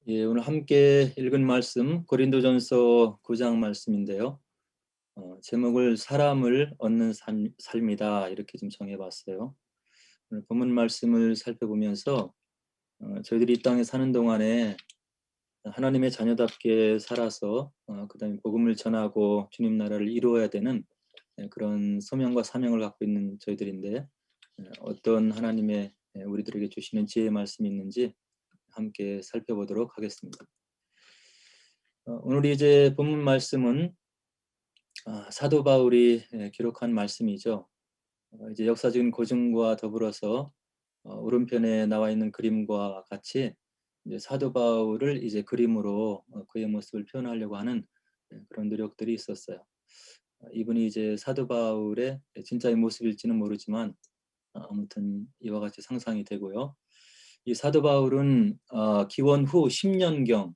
예, 오늘 함께 읽은 말씀 고린도전서 9장 말씀인데요. 제목을 사람을 얻는 삶이다 이렇게 좀 정해봤어요. 오늘 본문 말씀을 살펴보면서 저희들이 이 땅에 사는 동안에 하나님의 자녀답게 살아서 그다음에 복음을 전하고 주님 나라를 이루어야 되는 그런 소명과 사명을 갖고 있는 저희들인데 어떤 하나님의 우리들에게 주시는 지혜의 말씀이 있는지 함께 살펴보도록 하겠습니다. 오늘 이제 본문 말씀은 사도 바울이 기록한 말씀이죠. 이제 역사적인 고증과 더불어서 오른편에 나와 있는 그림과 같이 이제 사도 바울을 이제 그림으로 그의 모습을 표현하려고 하는 그런 노력들이 있었어요. 이분이 이제 사도 바울의 진짜의 모습일지는 모르지만 아무튼 이와 같이 상상이 되고요. 이 사도 바울은 기원 후 10년경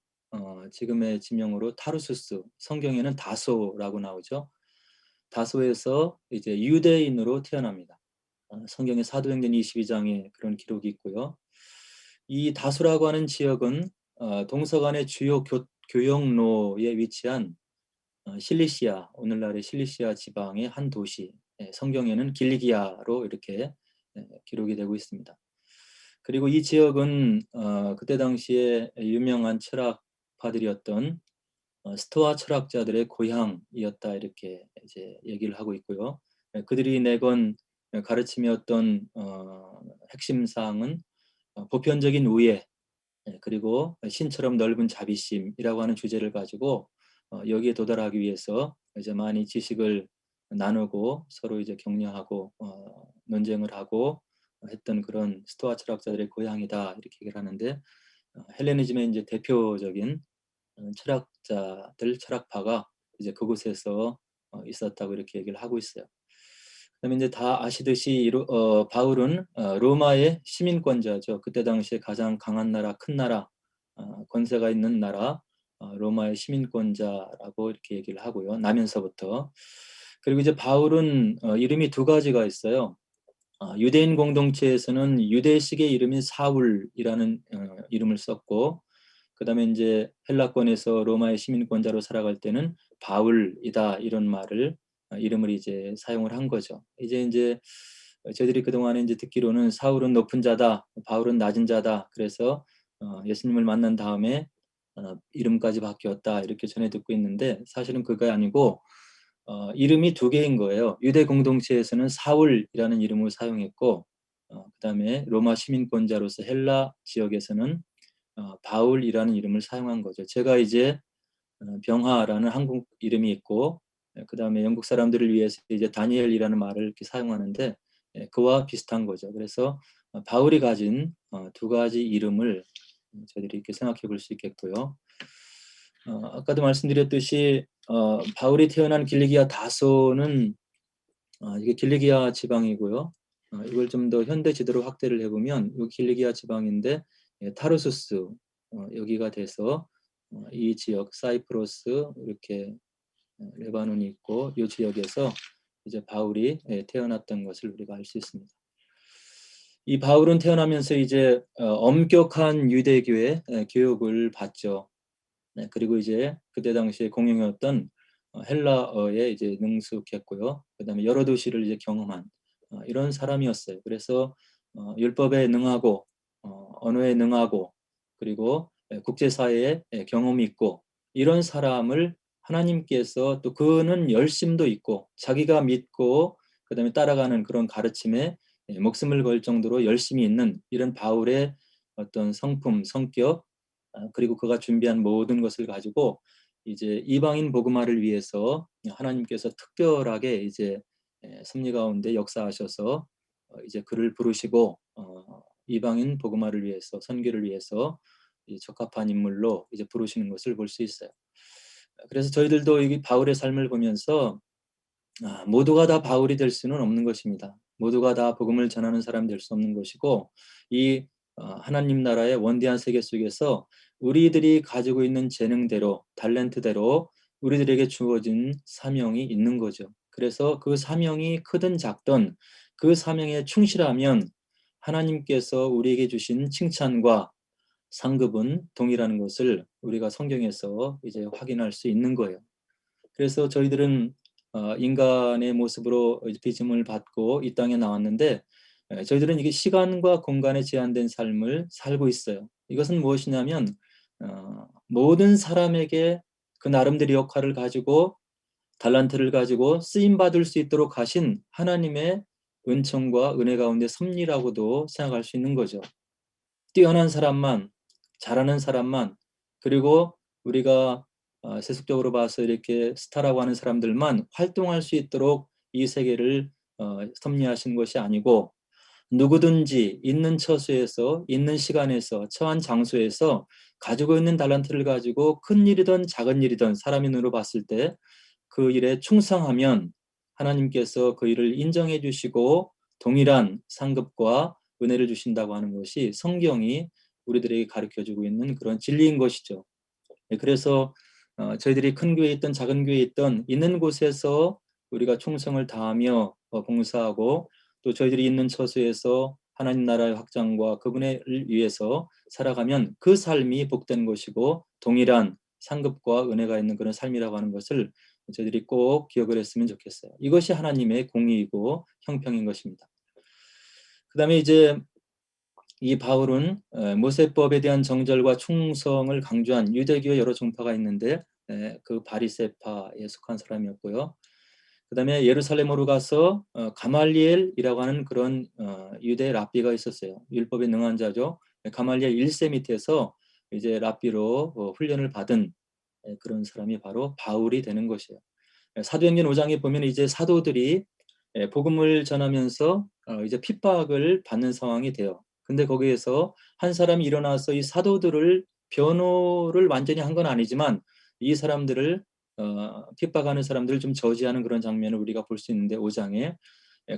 지금의 지명으로 타르수스, 성경에는 다소라고 나오죠. 다소에서 이제 유대인으로 태어납니다. 성경의 사도행전 22장에 그런 기록이 있고요. 이 다소라고 하는 지역은 동서간의 주요 교역로에 위치한 실리시아, 오늘날의 실리시아 지방의 한 도시, 성경에는 길리기아로 이렇게 기록이 되고 있습니다. 그리고 이 지역은 그때 당시에 유명한 철학파들이었던 스토아 철학자들의 고향이었다 이렇게 이제 얘기를 하고 있고요. 그들이 내건 가르침의 어떤 핵심 사항은 보편적인 우애 그리고 신처럼 넓은 자비심이라고 하는 주제를 가지고 여기에 도달하기 위해서 이제 많이 지식을 나누고 서로 이제 격려하고 논쟁을 하고 했던 그런 스토아 철학자들의 고향이다 이렇게 얘기를 하는데 헬레니즘의 이제 대표적인 철학파가 이제 그곳에서 있었다고 이렇게 얘기를 하고 있어요. 그다음에 이제 다 아시듯이 바울은 로마의 시민권자죠. 그때 당시에 가장 강한 나라, 큰 나라, 권세가 있는 나라, 로마의 시민권자라고 이렇게 얘기를 하고요. 나면서부터. 그리고 이제 바울은 이름이 두 가지가 있어요. 유대인 공동체에서는 유대식의 이름인 사울이라는 이름을 썼고, 그다음에 이제 헬라권에서 로마의 시민권자로 살아갈 때는 바울이다 이런 말을 이름을 이제 사용을 한 거죠. 이제 저희들이 그동안에 이제 듣기로는 사울은 높은 자다, 바울은 낮은 자다. 그래서 예수님을 만난 다음에 이름까지 바뀌었다 이렇게 전해 듣고 있는데 사실은 그게 아니고 이름이 두 개인 거예요. 유대 공동체에서는 사울이라는 이름을 사용했고 그다음에 로마 시민권자로서 헬라 지역에서는 바울이라는 이름을 사용한 거죠. 제가 이제 병하라는 한국 이름이 있고 그다음에 영국 사람들을 위해서 이제 다니엘이라는 말을 이렇게 사용하는데 그와 비슷한 거죠. 그래서 바울이 가진 두 가지 이름을 저희들이 이렇게 생각해 볼 수 있겠고요. 아까도 말씀드렸듯이 바울이 태어난 길리기아 다소는 이게 길리기아 지방이고요. 이걸 좀 더 현대 지도로 확대를 해보면 이 길리기아 지방인데 타르수스 여기가 돼서 이 지역 사이프러스 이렇게 레바논이 있고 이 지역에서 이제 바울이 태어났던 것을 우리가 알 수 있습니다. 이 바울은 태어나면서 이제 엄격한 유대교의 교육을 받죠. 네, 그리고 이제 그때 당시에 공용이었던 헬라어에 이제 능숙했고요. 그다음에 여러 도시를 이제 경험한 이런 사람이었어요. 그래서 율법에 능하고 언어에 능하고 그리고 국제사회에 경험이 있고 이런 사람을 하나님께서 또 그는 열심도 있고 자기가 믿고 그다음에 따라가는 그런 가르침에 목숨을 걸 정도로 열심히 있는 이런 바울의 어떤 성품, 성격 그리고 그가 준비한 모든 것을 가지고 이제 이방인 복음화를 위해서 하나님께서 특별하게 이제 섭리 가운데 역사하셔서 이제 그를 부르시고 이방인 복음화를 위해서 선교를 위해서 적합한 인물로 이제 부르시는 것을 볼 수 있어요. 그래서 저희들도 이 바울의 삶을 보면서 모두가 다 바울이 될 수는 없는 것입니다. 모두가 다 복음을 전하는 사람이 될 수 없는 것이고 이 하나님 나라의 원대한 세계 속에서 우리들이 가지고 있는 재능대로 탤런트대로 우리들에게 주어진 사명이 있는 거죠. 그래서 그 사명이 크든 작든 그 사명에 충실하면 하나님께서 우리에게 주신 칭찬과 상급은 동일한 것을 우리가 성경에서 이제 확인할 수 있는 거예요. 그래서 저희들은 인간의 모습으로 빚음을 받고 이 땅에 나왔는데 저희들은 이게 시간과 공간에 제한된 삶을 살고 있어요. 이것은 무엇이냐면 모든 사람에게 그 나름대로 역할을 가지고 달란트를 가지고 쓰임 받을 수 있도록 하신 하나님의 은총과 은혜 가운데 섭리라고도 생각할 수 있는 거죠. 뛰어난 사람만, 잘하는 사람만, 그리고 우리가 세속적으로 봐서 이렇게 스타라고 하는 사람들만 활동할 수 있도록 이 세계를 섭리하신 것이 아니고 누구든지 있는 처소에서, 있는 시간에서, 처한 장소에서 가지고 있는 달란트를 가지고 큰 일이든 작은 일이든 사람의 눈으로 봤을 때 그 일에 충성하면 하나님께서 그 일을 인정해 주시고 동일한 상급과 은혜를 주신다고 하는 것이 성경이 우리들에게 가르쳐주고 있는 그런 진리인 것이죠. 그래서 저희들이 큰 교회에 있던 작은 교회에 있던 있는 곳에서 우리가 충성을 다하며 봉사하고 또 저희들이 있는 처소에서 하나님 나라의 확장과 그분을 위해서 살아가면 그 삶이 복된 것이고 동일한 상급과 은혜가 있는 그런 삶이라고 하는 것을 저희들이 꼭 기억을 했으면 좋겠어요. 이것이 하나님의 공의이고 형평인 것입니다. 그 다음에 이제 이 바울은 모세법에 대한 정절과 충성을 강조한 유대교의 여러 종파가 있는데 그 바리새파에 속한 사람이었고요. 그 다음에 예루살렘으로 가서 가말리엘이라고 하는 그런 유대 랍비가 있었어요. 율법에 능한 자죠. 가말리엘 1세 밑에서 이제 랍비로 훈련을 받은 그런 사람이 바로 바울이 되는 것이에요. 사도행전 5장에 보면 이제 사도들이 복음을 전하면서 이제 핍박을 받는 상황이 돼요. 근데 거기에서 한 사람이 일어나서 이 사도들을 변호를 완전히 한 건 아니지만 이 사람들을 핍박하는 사람들을 좀 저지하는 그런 장면을 우리가 볼 수 있는데 5장에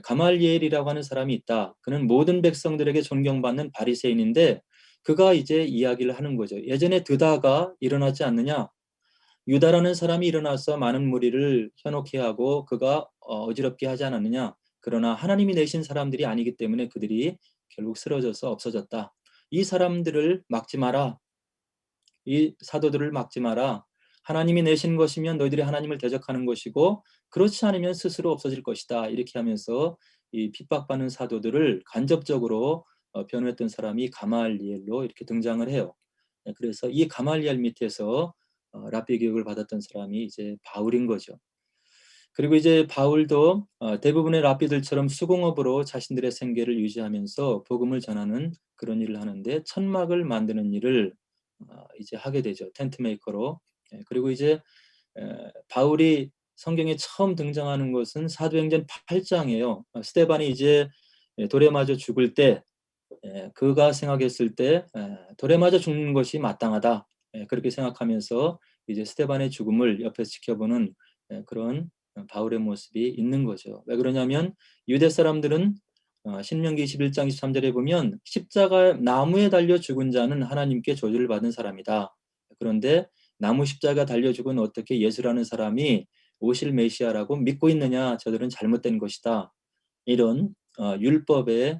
가말리엘이라고 하는 사람이 있다. 그는 모든 백성들에게 존경받는 바리새인인데 그가 이제 이야기를 하는 거죠. 예전에 드다가 일어나지 않느냐? 유다라는 사람이 일어나서 많은 무리를 현혹해 하고 그가 어지럽게 하지 않았느냐. 그러나 하나님이 내신 사람들이 아니기 때문에 그들이 결국 쓰러져서 없어졌다. 이 사람들을 막지 마라. 이 사도들을 막지 마라. 하나님이 내신 것이면 너희들이 하나님을 대적하는 것이고 그렇지 않으면 스스로 없어질 것이다. 이렇게 하면서 이 핍박받는 사도들을 간접적으로 변호했던 사람이 가말리엘로 이렇게 등장을 해요. 그래서 이 가말리엘 밑에서 랍비 교육을 받았던 사람이 이제 바울인 거죠. 그리고 이제 바울도 대부분의 랍비들처럼 수공업으로 자신들의 생계를 유지하면서 복음을 전하는 그런 일을 하는데 천막을 만드는 일을 이제 하게 되죠. 텐트 메이커로. 그리고 이제 바울이 성경에 처음 등장하는 것은 사도행전 8장이에요. 스데반이 이제 돌에 맞아 죽을 때 그가 생각했을 때 돌에 맞아 죽는 것이 마땅하다. 그렇게 생각하면서 이제 스데반의 죽음을 옆에서 지켜보는 그런 바울의 모습이 있는 거죠. 왜 그러냐면 유대 사람들은 신명기 21장 23절에 보면 십자가 나무에 달려 죽은 자는 하나님께 저주를 받은 사람이다. 그런데 나무 십자가 달려 죽은 어떻게 예수라는 사람이 오실 메시아라고 믿고 있느냐? 저들은 잘못된 것이다. 이런 율법의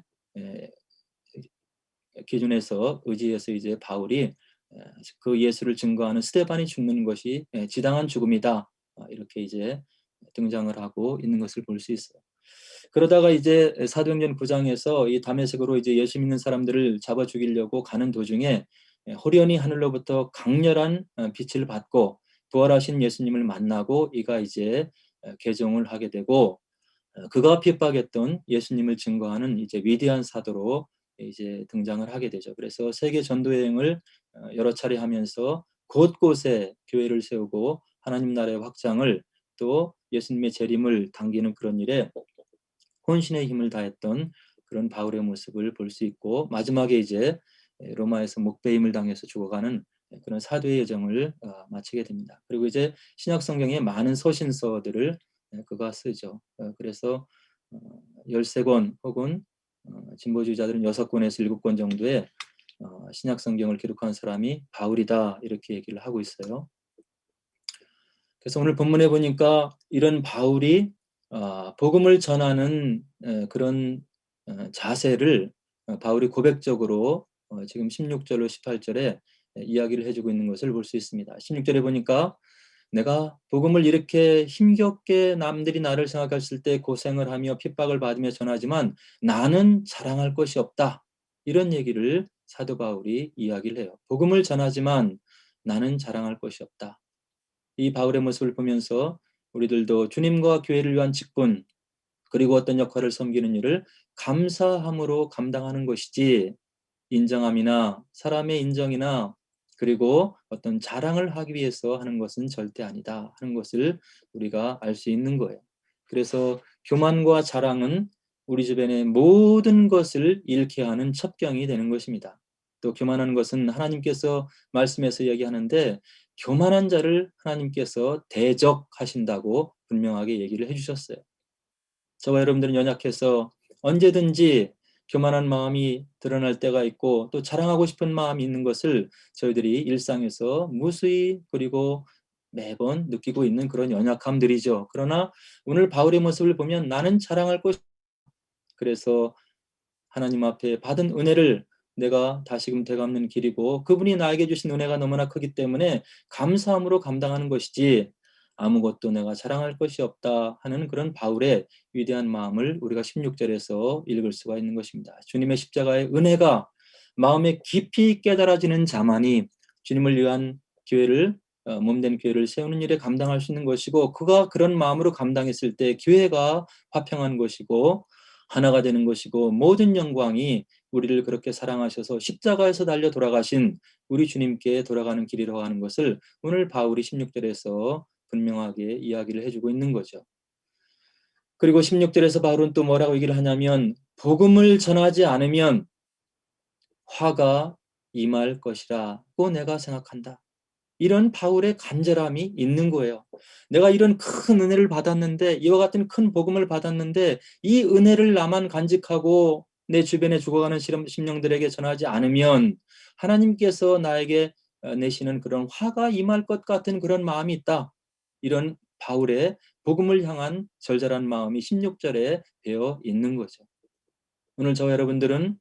기준에서 의지해서 이제 바울이 그 예수를 증거하는 스데반이 죽는 것이 지당한 죽음이다. 이렇게 이제 등장을 하고 있는 것을 볼 수 있어요. 그러다가 이제 사도행전 9장에서 이 다메섹으로 이제 예수 믿는 사람들을 잡아 죽이려고 가는 도중에 호련히 하늘로부터 강렬한 빛을 받고 부활하신 예수님을 만나고 이가 이제 개종을 하게 되고 그가 핍박했던 예수님을 증거하는 이제 위대한 사도로 이제 등장을 하게 되죠. 그래서 세계 전도 여행을 여러 차례 하면서 곳곳에 교회를 세우고 하나님 나라의 확장을 또 예수님의 재림을 당기는 그런 일에 혼신의 힘을 다했던 그런 바울의 모습을 볼 수 있고 마지막에 이제 로마에서 목배임을 당해서 죽어가는 그런 사도의 여정을 마치게 됩니다. 그리고 이제 신약 성경에 많은 서신서들을 그가 쓰죠. 그래서 13권 혹은 진보주의자들은 6권에서 7권 정도의 신약 성경을 기록한 사람이 바울이다 이렇게 얘기를 하고 있어요. 그래서 오늘 본문에 보니까 이런 바울이 복음을 전하는 그런 자세를 바울이 고백적으로 지금 16절로 18절에 이야기를 해주고 있는 것을 볼 수 있습니다. 16절에 보니까 내가 복음을 이렇게 힘겹게 남들이 나를 생각했을 때 고생을 하며 핍박을 받으며 전하지만 나는 자랑할 것이 없다. 이런 얘기를 사도 바울이 이야기를 해요. 복음을 전하지만 나는 자랑할 것이 없다. 이 바울의 모습을 보면서 우리들도 주님과 교회를 위한 직분, 그리고 어떤 역할을 섬기는 일을 감사함으로 감당하는 것이지, 인정함이나 사람의 인정이나 그리고 어떤 자랑을 하기 위해서 하는 것은 절대 아니다 하는 것을 우리가 알 수 있는 거예요. 그래서 교만과 자랑은 우리 주변의 모든 것을 잃게 하는 첩경이 되는 것입니다. 또 교만하는 것은 하나님께서 말씀에서 이야기하는데 교만한 자를 하나님께서 대적하신다고 분명하게 얘기를 해주셨어요. 저와 여러분들은 연약해서 언제든지 교만한 마음이 드러날 때가 있고 또 자랑하고 싶은 마음이 있는 것을 저희들이 일상에서 무수히 그리고 매번 느끼고 있는 그런 연약함들이죠. 그러나 오늘 바울의 모습을 보면 나는 자랑할 것, 그래서 하나님 앞에 받은 은혜를 내가 다시금 되갚는 길이고 그분이 나에게 주신 은혜가 너무나 크기 때문에 감사함으로 감당하는 것이지 아무것도 내가 자랑할 것이 없다 하는 그런 바울의 위대한 마음을 우리가 16절에서 읽을 수가 있는 것입니다. 주님의 십자가의 은혜가 마음에 깊이 깨달아지는 자만이 주님을 위한 교회를 몸된 교회를 세우는 일에 감당할 수 있는 것이고, 그가 그런 마음으로 감당했을 때 교회가 화평한 것이고 하나가 되는 것이고, 모든 영광이 우리를 그렇게 사랑하셔서 십자가에서 달려 돌아가신 우리 주님께 돌아가는 길이라고 하는 것을 오늘 바울이 16절에서 분명하게 이야기를 해주고 있는 거죠. 그리고 16절에서 바울은 또 뭐라고 얘기를 하냐면 복음을 전하지 않으면 화가 임할 것이라고 내가 생각한다. 이런 바울의 간절함이 있는 거예요. 내가 이런 큰 은혜를 받았는데, 이와 같은 큰 복음을 받았는데 이 은혜를 나만 간직하고 내 주변에 죽어가는 심령들에게 전하지 않으면 하나님께서 나에게 내시는 그런 화가 임할 것 같은 그런 마음이 있다. 이런 바울의 복음을 향한 절절한 마음이 16절에 되어 있는 거죠. 오늘 저와 여러분들은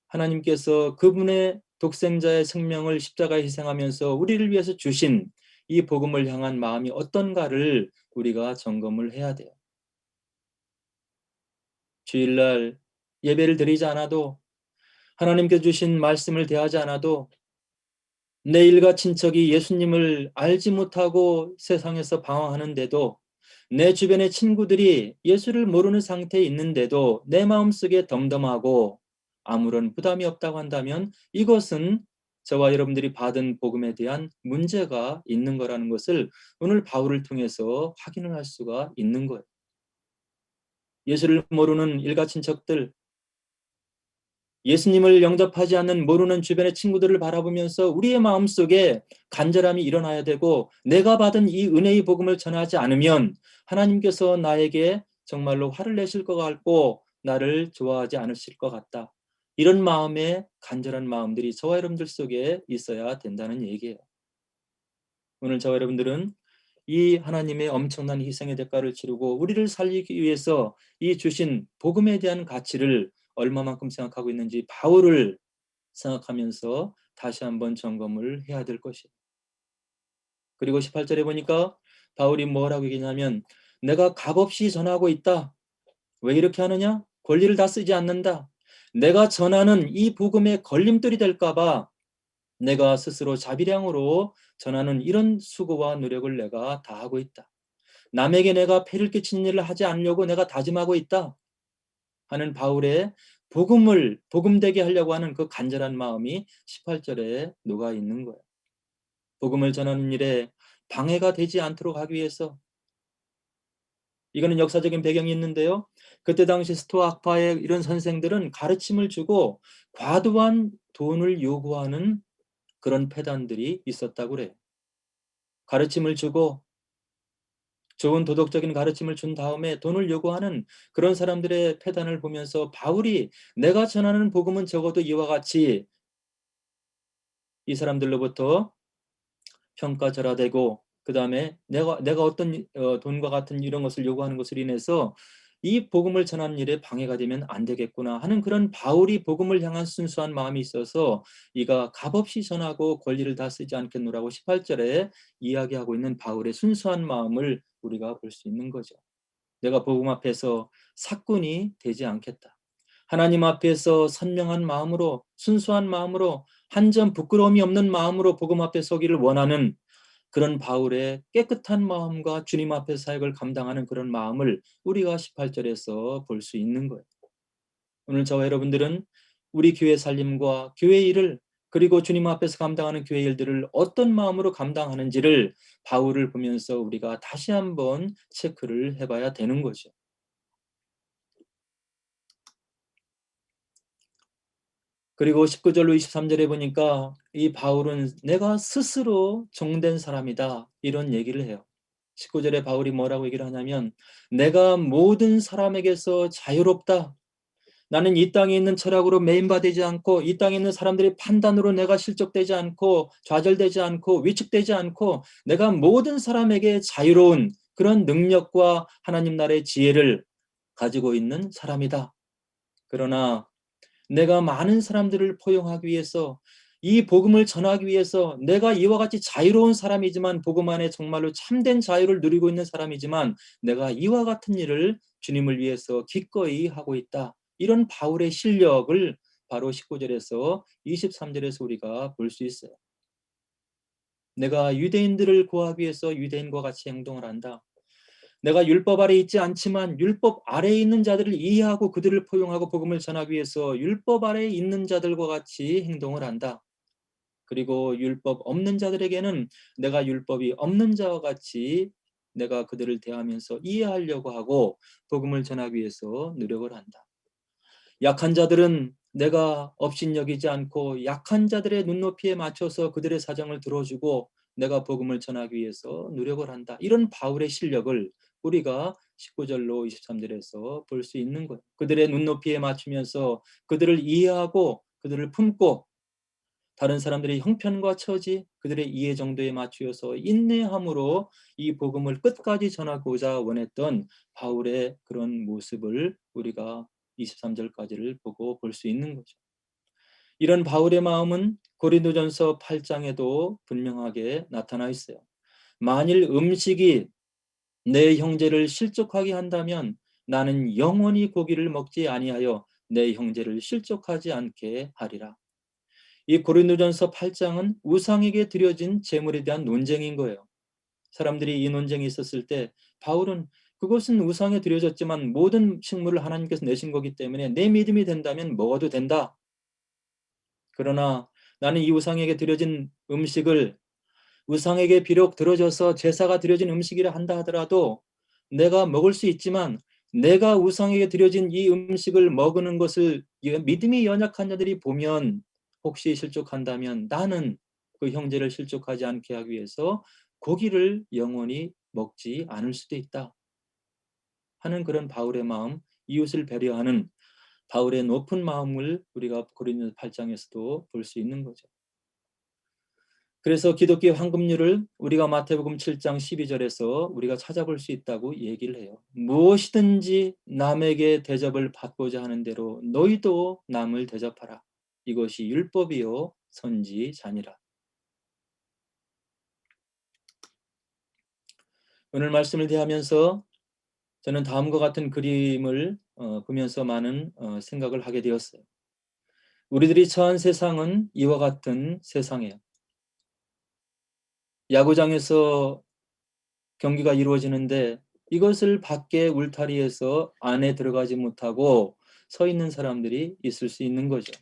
하나님께서 그분의 독생자의 생명을 십자가에 희생하면서 우리를 위해서 주신 이 복음을 향한 마음이 어떤가를 우리가 점검을 해야 돼요. 주일날 예배를 드리지 않아도, 하나님께 주신 말씀을 대하지 않아도, 내 일가 친척이 예수님을 알지 못하고 세상에서 방황하는데도, 내 주변의 친구들이 예수를 모르는 상태에 있는데도 내 마음속에 덤덤하고 아무런 부담이 없다고 한다면 이것은 저와 여러분들이 받은 복음에 대한 문제가 있는 거라는 것을 오늘 바울을 통해서 확인을 할 수가 있는 거예요. 예수를 모르는 일가 친척들, 예수님을 영접하지 않는 모르는 주변의 친구들을 바라보면서 우리의 마음속에 간절함이 일어나야 되고, 내가 받은 이 은혜의 복음을 전하지 않으면 하나님께서 나에게 정말로 화를 내실 것 같고 나를 좋아하지 않으실 것 같다. 이런 마음의 간절한 마음들이 저와 여러분들 속에 있어야 된다는 얘기예요. 오늘 저와 여러분들은 이 하나님의 엄청난 희생의 대가를 치르고 우리를 살리기 위해서 이 주신 복음에 대한 가치를 얼마만큼 생각하고 있는지 바울을 생각하면서 다시 한번 점검을 해야 될 것이에요. 그리고 18절에 보니까 바울이 뭐라고 얘기냐면 내가 값없이 전하고 있다. 왜 이렇게 하느냐? 권리를 다 쓰지 않는다. 내가 전하는 이 복음에 걸림돌이 될까 봐 내가 스스로 자비량으로 전하는 이런 수고와 노력을 내가 다하고 있다. 남에게 내가 폐를 끼치는 일을 하지 않으려고 내가 다짐하고 있다 하는 바울의 복음되게 하려고 하는 그 간절한 마음이 18절에 녹아 있는 거예요. 복음을 전하는 일에 방해가 되지 않도록 하기 위해서, 이거는 역사적인 배경이 있는데요. 그때 당시 스토아 학파의 이런 선생들은 가르침을 주고 과도한 돈을 요구하는 그런 패단들이 있었다고 그래요. 가르침을 주고 좋은 도덕적인 가르침을 준 다음에 돈을 요구하는 그런 사람들의 패단을 보면서 바울이 내가 전하는 복음은 적어도 이와 같이 이 사람들로부터 평가절하되고, 그 다음에 내가 어떤 돈과 같은 이런 것을 요구하는 것을 인해서 이 복음을 전하는 일에 방해가 되면 안 되겠구나 하는 그런 바울이 복음을 향한 순수한 마음이 있어서 이가 값없이 전하고 권리를 다 쓰지 않겠노라고 18절에 이야기하고 있는 바울의 순수한 마음을 우리가 볼 수 있는 거죠. 내가 복음 앞에서 사꾼이 되지 않겠다. 하나님 앞에서 선명한 마음으로, 순수한 마음으로, 한 점 부끄러움이 없는 마음으로 복음 앞에 서기를 원하는 그런 바울의 깨끗한 마음과 주님 앞에 사역을 감당하는 그런 마음을 우리가 18절에서 볼 수 있는 거예요. 오늘 저와 여러분들은 우리 교회 살림과 교회 일을, 그리고 주님 앞에서 감당하는 교회 일들을 어떤 마음으로 감당하는지를 바울을 보면서 우리가 다시 한번 체크를 해봐야 되는 거죠. 그리고 19절로 23절에 보니까 이 바울은 내가 스스로 종된 사람이다 이런 얘기를 해요. 19절에 바울이 뭐라고 얘기를 하냐면 내가 모든 사람에게서 자유롭다. 나는 이 땅에 있는 철학으로 매인받지 않고 이 땅에 있는 사람들의 판단으로 내가 실족되지 않고 좌절되지 않고 위축되지 않고 내가 모든 사람에게 자유로운 그런 능력과 하나님 나라의 지혜를 가지고 있는 사람이다. 그러나 내가 많은 사람들을 포용하기 위해서 이 복음을 전하기 위해서 내가 이와 같이 자유로운 사람이지만 복음 안에 정말로 참된 자유를 누리고 있는 사람이지만 내가 이와 같은 일을 주님을 위해서 기꺼이 하고 있다. 이런 바울의 실력을 바로 19절에서 23절에서 우리가 볼 수 있어요. 내가 유대인들을 구하기 위해서 유대인과 같이 행동을 한다. 내가 율법 아래 있지 않지만 율법 아래에 있는 자들을 이해하고 그들을 포용하고 복음을 전하기 위해서 율법 아래에 있는 자들과 같이 행동을 한다. 그리고 율법 없는 자들에게는 내가 율법이 없는 자와 같이 내가 그들을 대하면서 이해하려고 하고 복음을 전하기 위해서 노력을 한다. 약한 자들은 내가 업신여기지 않고 약한 자들의 눈높이에 맞춰서 그들의 사정을 들어주고 내가 복음을 전하기 위해서 노력을 한다. 이런 바울의 실력을 우리가 19절로 23절에서 볼 수 있는 거예요. 그들의 눈높이에 맞추면서 그들을 이해하고 그들을 품고 다른 사람들의 형편과 처지, 그들의 이해 정도에 맞추어서 인내함으로 이 복음을 끝까지 전하고자 원했던 바울의 그런 모습을 우리가 23절까지를 보고 볼 수 있는 거죠. 이런 바울의 마음은 고린도전서 8장에도 분명하게 나타나 있어요. 만일 음식이 내 형제를 실족하게 한다면 나는 영원히 고기를 먹지 아니하여 내 형제를 실족하지 않게 하리라. 이 고린도전서 8장은 우상에게 드려진 제물에 대한 논쟁인 거예요. 사람들이 이 논쟁이 있었을 때 바울은 그것은 우상에 드려졌지만 모든 식물을 하나님께서 내신 거기 때문에 내 믿음이 된다면 먹어도 된다. 그러나 나는 이 우상에게 드려진 음식을 우상에게 비록 들어져서 제사가 드려진 음식이라 한다 하더라도 내가 먹을 수 있지만 내가 우상에게 드려진 이 음식을 먹는 것을 믿음이 연약한 자들이 보면 혹시 실족한다면 나는 그 형제를 실족하지 않게 하기 위해서 고기를 영원히 먹지 않을 수도 있다 하는 그런 바울의 마음, 이웃을 배려하는 바울의 높은 마음을 우리가 고린도 8장에서도 볼 수 있는 거죠. 그래서 기독교의 황금률을 우리가 마태복음 7장 12절에서 우리가 찾아볼 수 있다고 얘기를 해요. 무엇이든지 남에게 대접을 받고자 하는 대로 너희도 남을 대접하라. 이것이 율법이요 선지자니라. 오늘 말씀을 대하면서 저는 다음과 같은 그림을 보면서 많은 생각을 하게 되었어요. 우리들이 처한 세상은 이와 같은 세상이에요. 야구장에서 경기가 이루어지는데 이것을 밖에 울타리에서 안에 들어가지 못하고 서 있는 사람들이 있을 수 있는 거죠.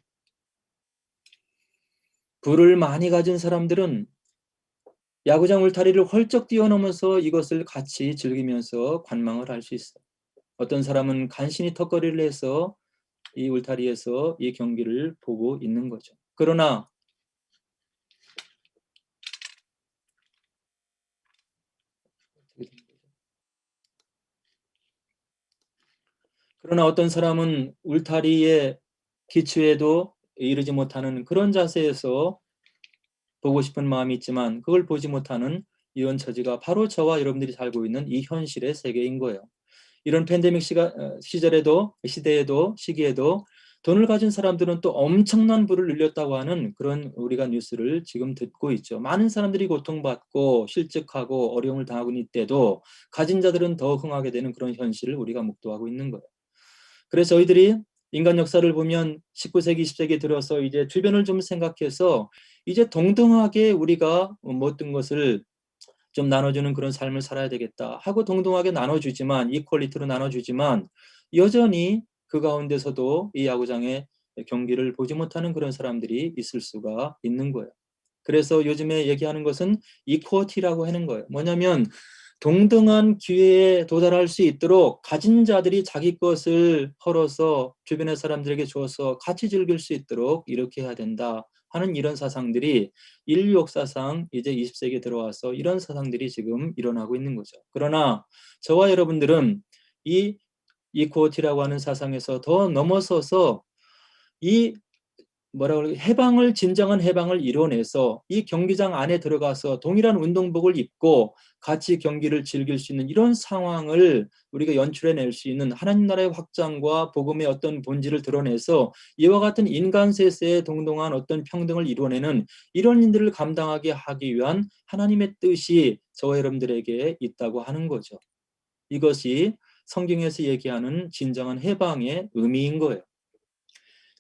부를 많이 가진 사람들은 야구장 울타리를 헐쩍 뛰어넘어서 이것을 같이 즐기면서 관망을 할 수 있어요. 어떤 사람은 간신히 턱걸이를 해서 이 울타리에서 이 경기를 보고 있는 거죠. 그러나 어떤 사람은 울타리의 기초에도 이르지 못하는 그런 자세에서 보고 싶은 마음이 있지만 그걸 보지 못하는 이런 처지가 바로 저와 여러분들이 살고 있는 이 현실의 세계인 거예요. 이런 팬데믹 시기에도 돈을 가진 사람들은 또 엄청난 부를 늘렸다고 하는 그런 우리가 뉴스를 지금 듣고 있죠. 많은 사람들이 고통받고 실직하고 어려움을 당하고 있는 때도 가진 자들은 더 흥하게 되는 그런 현실을 우리가 목도하고 있는 거예요. 그래서 저희들이 인간 역사를 보면 19세기, 20세기 들어서 이제 주변을 좀 생각해서 이제 동등하게 우리가 모든 것을 좀 나눠주는 그런 삶을 살아야 되겠다 하고 동등하게 나눠주지만, 이퀄리티로 나눠주지만 여전히 그 가운데서도 이 야구장의 경기를 보지 못하는 그런 사람들이 있을 수가 있는 거예요. 그래서 요즘에 얘기하는 것은 이퀄티라고 하는 거예요. 뭐냐면 동등한 기회에 도달할 수 있도록 가진 자들이 자기 것을 헐어서 주변의 사람들에게 주어서 같이 즐길 수 있도록 이렇게 해야 된다 하는 이런 사상들이 인류 역사상 이제 20세기에 들어와서 이런 사상들이 지금 일어나고 있는 거죠. 그러나 저와 여러분들은 이 이퀄티라고 하는 사상에서 더 넘어서서 이 뭐라 그래, 진정한 해방을 이뤄내서 이 경기장 안에 들어가서 동일한 운동복을 입고 같이 경기를 즐길 수 있는 이런 상황을 우리가 연출해낼 수 있는 하나님 나라의 확장과 복음의 어떤 본질을 드러내서 이와 같은 인간 세세의 동등한 어떤 평등을 이뤄내는 이런 일들을 감당하게 하기 위한 하나님의 뜻이 저와 여러분들에게 있다고 하는 거죠. 이것이 성경에서 얘기하는 진정한 해방의 의미인 거예요.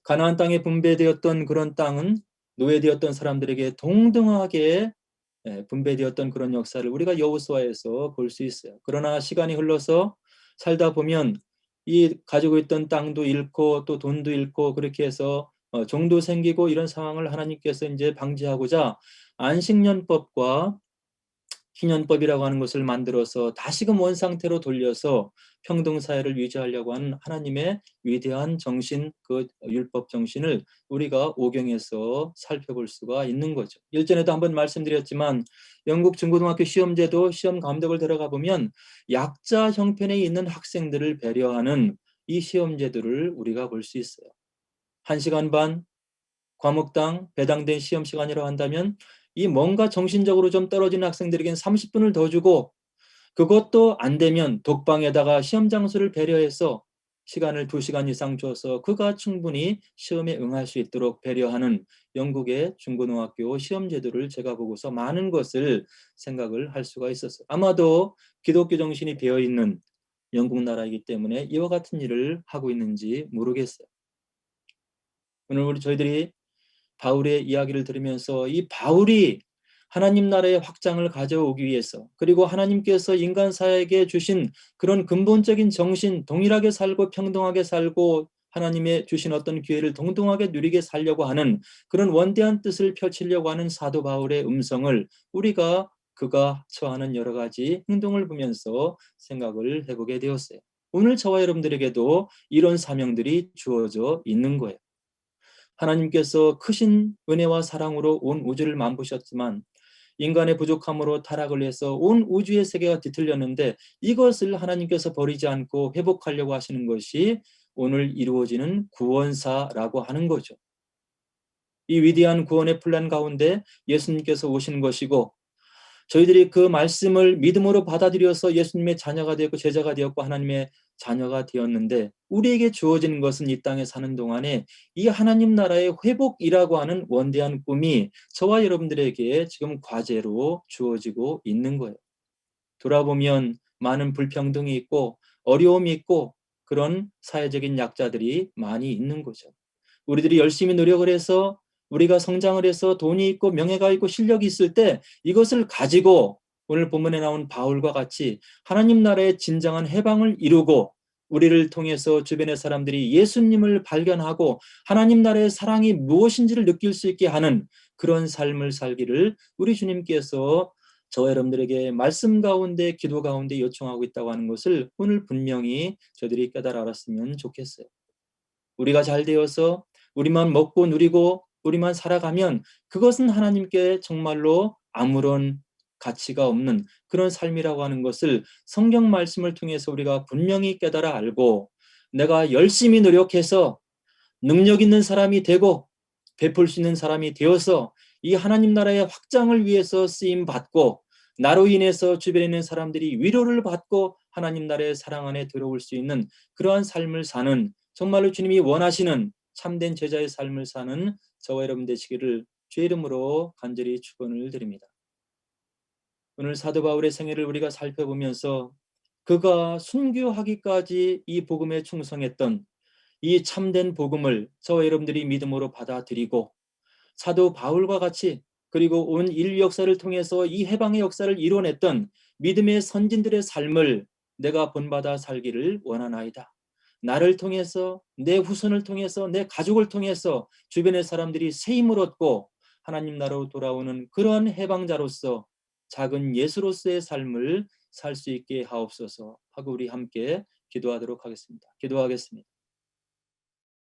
가나안 땅에 분배되었던 그런 땅은 노예되었던 사람들에게 동등하게 분배되었던 그런 역사를 우리가 여호수아에서 볼 수 있어요. 그러나 시간이 흘러서 살다 보면 이 가지고 있던 땅도 잃고 또 돈도 잃고 그렇게 해서 종도 생기고 이런 상황을 하나님께서 이제 방지하고자 안식년법과 희년법이라고 하는 것을 만들어서 다시금 원상태로 돌려서 평등사회를 유지하려고 하는 하나님의 위대한 정신, 그 율법 정신을 우리가 오경에서 살펴볼 수가 있는 거죠. 일전에도 한번 말씀드렸지만 영국 중고등학교 시험제도 시험 감독을 들어가 보면 약자 형편에 있는 학생들을 배려하는 이 시험제도를 우리가 볼 수 있어요. 1시간 반 과목당 배당된 시험 시간이라고 한다면 이 뭔가 정신적으로 좀 떨어지는 학생들에게는 30분을 더 주고, 그것도 안 되면 독방에다가 시험 장소를 배려해서 시간을 2시간 이상 줘서 그가 충분히 시험에 응할 수 있도록 배려하는 영국의 중고등학교 시험 제도를 제가 보고서 많은 것을 생각을 할 수가 있었어요. 아마도 기독교 정신이 배어있는 영국 나라이기 때문에 이와 같은 일을 하고 있는지 모르겠어요. 오늘 저희들이 바울의 이야기를 들으면서 이 바울이 하나님 나라의 확장을 가져오기 위해서, 그리고 하나님께서 인간 사회에게 주신 그런 근본적인 정신, 동일하게 살고 평등하게 살고 하나님의 주신 어떤 기회를 동등하게 누리게 살려고 하는 그런 원대한 뜻을 펼치려고 하는 사도 바울의 음성을 우리가 그가 처하는 여러 가지 행동을 보면서 생각을 해보게 되었어요. 오늘 저와 여러분들에게도 이런 사명들이 주어져 있는 거예요. 하나님께서 크신 은혜와 사랑으로 온 우주를 만드셨지만 인간의 부족함으로 타락을 해서 온 우주의 세계가 뒤틀렸는데 이것을 하나님께서 버리지 않고 회복하려고 하시는 것이 오늘 이루어지는 구원사라고 하는 거죠. 이 위대한 구원의 플랜 가운데 예수님께서 오신 것이고, 저희들이 그 말씀을 믿음으로 받아들여서 예수님의 자녀가 되었고 제자가 되었고 하나님의 자녀가 되었는데, 우리에게 주어지는 것은 이 땅에 사는 동안에 이 하나님 나라의 회복이라고 하는 원대한 꿈이 저와 여러분들에게 지금 과제로 주어지고 있는 거예요. 돌아보면 많은 불평등이 있고 어려움이 있고 그런 사회적인 약자들이 많이 있는 거죠. 우리들이 열심히 노력을 해서 우리가 성장을 해서 돈이 있고 명예가 있고 실력이 있을 때 이것을 가지고 오늘 본문에 나온 바울과 같이 하나님 나라의 진정한 해방을 이루고 우리를 통해서 주변의 사람들이 예수님을 발견하고 하나님 나라의 사랑이 무엇인지를 느낄 수 있게 하는 그런 삶을 살기를 우리 주님께서 저와 여러분들에게 말씀 가운데 기도 가운데 요청하고 있다고 하는 것을 오늘 분명히 저들이 깨달아 알았으면 좋겠어요. 우리가 잘 되어서 우리만 먹고 누리고 우리만 살아가면 그것은 하나님께 정말로 아무런 가치가 없는 그런 삶이라고 하는 것을 성경 말씀을 통해서 우리가 분명히 깨달아 알고, 내가 열심히 노력해서 능력 있는 사람이 되고 베풀 수 있는 사람이 되어서 이 하나님 나라의 확장을 위해서 쓰임 받고 나로 인해서 주변에 있는 사람들이 위로를 받고 하나님 나라의 사랑 안에 들어올 수 있는 그러한 삶을 사는, 정말로 주님이 원하시는 참된 제자의 삶을 사는 저와 여러분 되시기를 주의 이름으로 간절히 축원을 드립니다. 오늘 사도 바울의 생애를 우리가 살펴보면서 그가 순교하기까지 이 복음에 충성했던 이 참된 복음을 저와 여러분들이 믿음으로 받아들이고, 사도 바울과 같이 그리고 온 인류 역사를 통해서 이 해방의 역사를 이뤄냈던 믿음의 선진들의 삶을 내가 본받아 살기를 원하나이다. 나를 통해서, 내 후손을 통해서, 내 가족을 통해서 주변의 사람들이 새 힘을 얻고 하나님 나라로 돌아오는 그런 해방자로서 작은 예수로서의 삶을 살 수 있게 하옵소서 하고 우리 함께 기도하도록 하겠습니다. 기도하겠습니다.